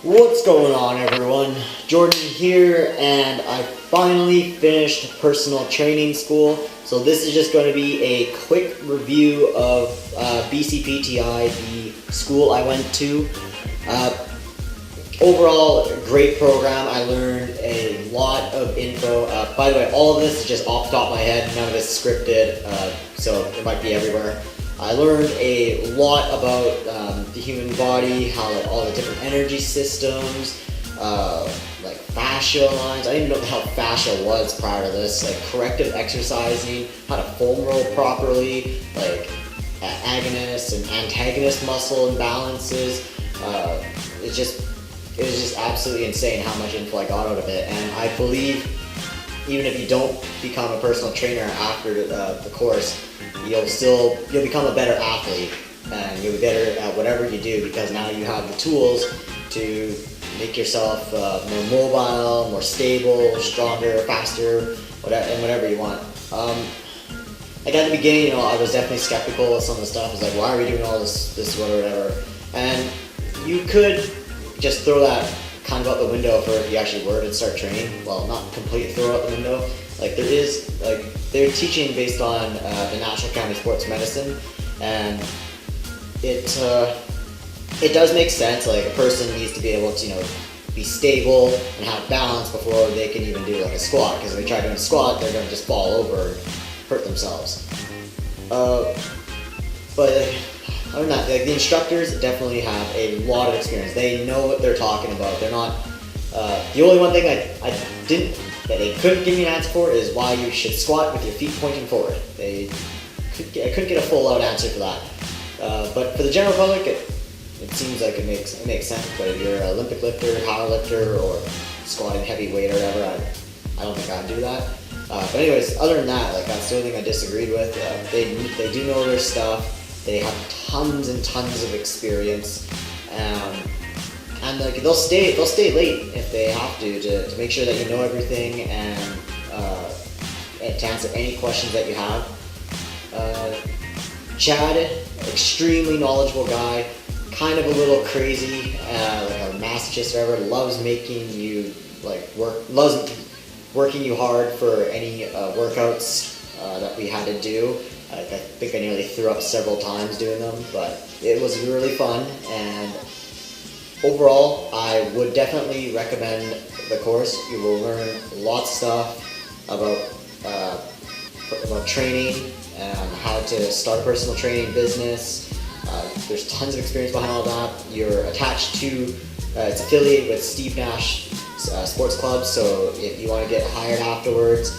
What's going on, everyone? Jordan here, and I finally finished personal training school. So this is just going to be a quick review of BCPTI, the school I went to. Overall, great program. I learned a lot of info. By the way, all of this is just off the top of my head. None of it's scripted, so it might be everywhere. I learned a lot about the human body, how all the different energy systems, like fascia lines. I didn't even know how fascia was prior to this. Like corrective exercising, how to foam roll properly, like agonist and antagonist muscle imbalances. It was just absolutely insane how much info I got out of it, and I believe even if you don't become a personal trainer after the course, you'll become a better athlete, and you'll be better at whatever you do because now you have the tools to make yourself more mobile, more stable, stronger, faster, whatever you want. Like at the beginning, I was definitely skeptical of some of the stuff. I was like, why are we doing all this, whatever? And you could just throw that kind of out the window for if you actually were to start training. Well, not completely throw it out the window. Like they're teaching based on the National Academy of Sports Medicine, and it does make sense. Like a person needs to be able to be stable and have balance before they can even do like a squat. Because if they try doing a squat, they're gonna just fall over and hurt themselves. But other than that, the instructors definitely have a lot of experience. They know what they're talking about. They're not. The only one thing that they couldn't give me an answer for is why you should squat with your feet pointing forward. I couldn't get a full out answer for that. But for the general public, it seems like it makes sense. But if you're an Olympic lifter, power lifter, or squatting heavy weight or whatever, I don't think I'd do that. But anyways, other than that, that's the only thing I disagreed with. They do know their stuff. They have tons and tons of experience, and they'll stay late if they have to make sure that you know everything and to answer any questions that you have. Chad, extremely knowledgeable guy, kind of a little crazy, like a masochist or whatever. Loves making you loves working you hard for any workouts that we had to do. I think I nearly threw up several times doing them, but it was really fun, and overall, I would definitely recommend the course. You will learn lots of stuff about training and how to start a personal training business. There's tons of experience behind all that. You're attached to, it's affiliated with Steve Nash Sports Club, so if you want to get hired afterwards,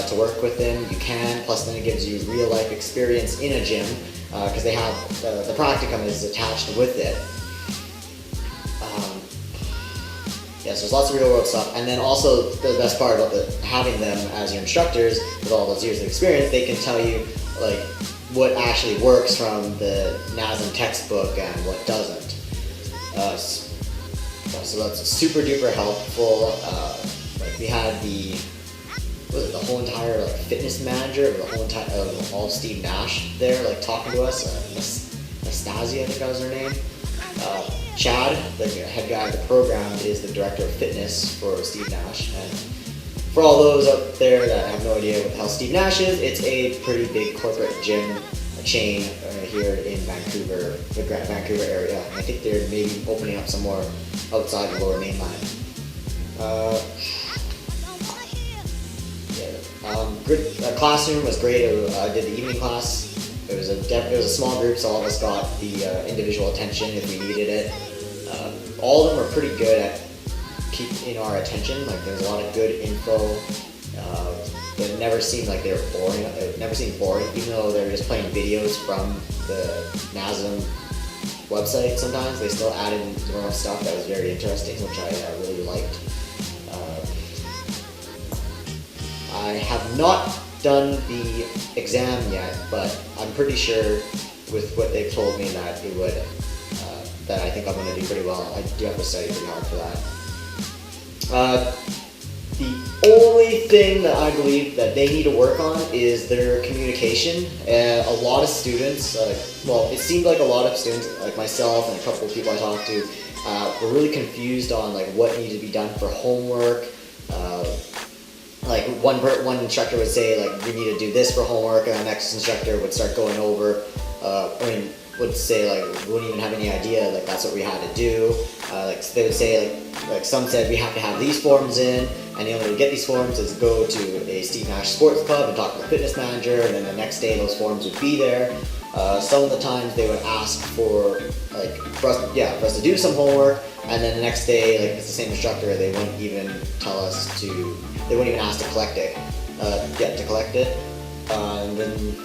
to work with them, you can. Plus, then it gives you real life experience in a gym because they have the practicum is attached with it. So there's lots of real world stuff, and then also the best part about having them as your instructors with all those years of experience, they can tell you what actually works from the NASM textbook and what doesn't. So that's super duper helpful. We had the whole entire fitness manager of all Steve Nash there talking to us. Nastasia, I think that was her name. Chad, the head guy of the program, is the director of fitness for Steve Nash. And for all those out there that have no idea what the hell Steve Nash is, it's a pretty big corporate gym chain here in Vancouver, the Grand Vancouver area. And I think they're maybe opening up some more outside the Lower Mainland. Good classroom was great. I did the evening class. It was a small group, so all of us got the individual attention if we needed it. All of them were pretty good at keeping our attention. There's a lot of good info. It never seemed like they were boring. It never seemed boring, even though they were just playing videos from the NASM website. Sometimes they still added their own stuff that was very interesting, which I really liked. I have not done the exam yet, but I'm pretty sure with what they've told me that it would, that I think I'm going to do pretty well. I do have to study pretty hard for that. The only thing that I believe that they need to work on is their communication. A lot of students, it seemed like a lot of students, like myself and a couple of people I talked to, were really confused on like what needed to be done for homework. Like one instructor would say like you need to do this for homework, and the next instructor would start going over. Would say like we wouldn't even have any idea like that's what we had to do. Like they would say like some said we have to have these forms in, and the only way to get these forms is go to a Steve Nash Sports Club and talk to the fitness manager, and then the next day those forms would be there. Some of the times they would ask for like for us to do some homework, and then the next day, like if it's the same instructor, they wouldn't even tell us to. They wouldn't even ask to collect it. And then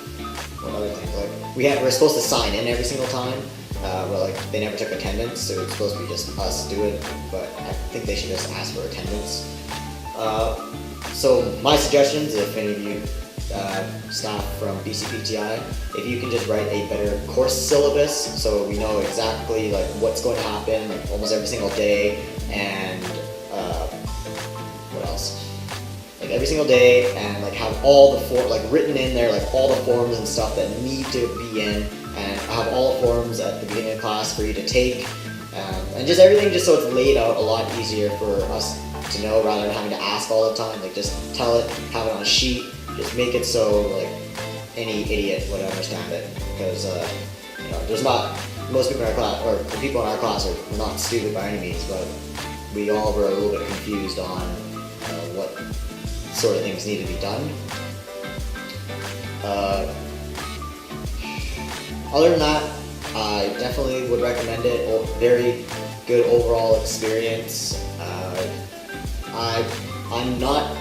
what other things? Like we're supposed to sign in every single time. But like they never took attendance, so it's supposed to be just us do it. But I think they should just ask for attendance. So my suggestions, if any of you staff from BCPTI, if you can just write a better course syllabus so we know exactly like what's going to happen like, almost every single day, and what else? Like every single day, and like have all the written in there, like all the forms and stuff that need to be in, and have all the forms at the beginning of class for you to take, and just everything just so it's laid out a lot easier for us to know rather than having to ask all the time. Like just tell it, have it on a sheet, just make it so like any idiot would understand it, because there's not most people in our class, or the people in our class are not stupid by any means, but we all were a little bit confused on what sort of things need to be done. Other than that, I definitely would recommend it. Very good overall experience. I'm not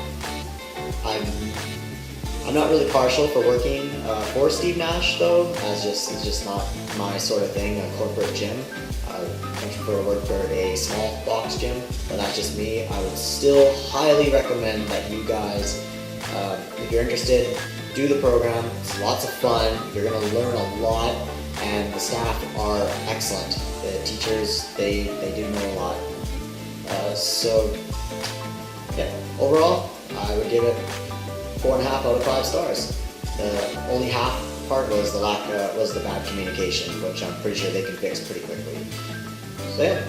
really partial for working for Steve Nash though, as it's just not my sort of thing, a corporate gym. I prefer to work for a small box gym, but that's just me. I would still highly recommend that you guys, if you're interested, do the program. It's lots of fun. You're going to learn a lot, and the staff are excellent. The teachers, they do know a lot. So yeah, overall, I would give it 4.5 out of 5 stars. The only half part was the bad communication, which I'm pretty sure they can fix pretty quickly. So yeah,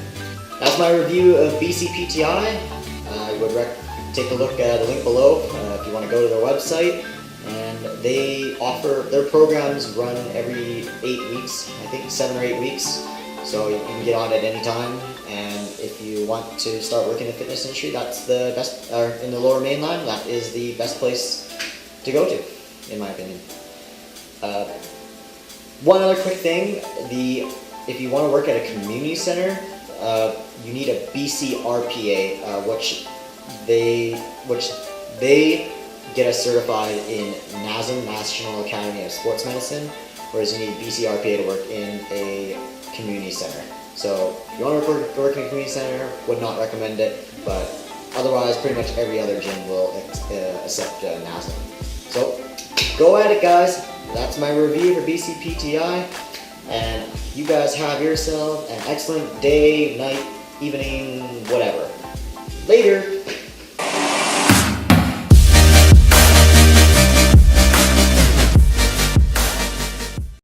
that's my review of BCPTI. I would take a look at the link below if you want to go to their website. And they offer, their programs run every 8 weeks, I think 7 or 8 weeks. So you can get on at any time. And if you want to start working in the fitness industry, that's the best, or in the Lower Mainland, that is the best place to go to, in my opinion. One other quick thing, if you want to work at a community center, you need a BCRPA, which they get us certified in NASM, National Academy of Sports Medicine, whereas you need BCRPA to work in a community center. So if you want to work in a community center, would not recommend it, but otherwise pretty much every other gym will accept NASM. So go at it, guys. That's my review for BCPTI, and you guys have yourself an excellent day, night, evening, whatever. Later!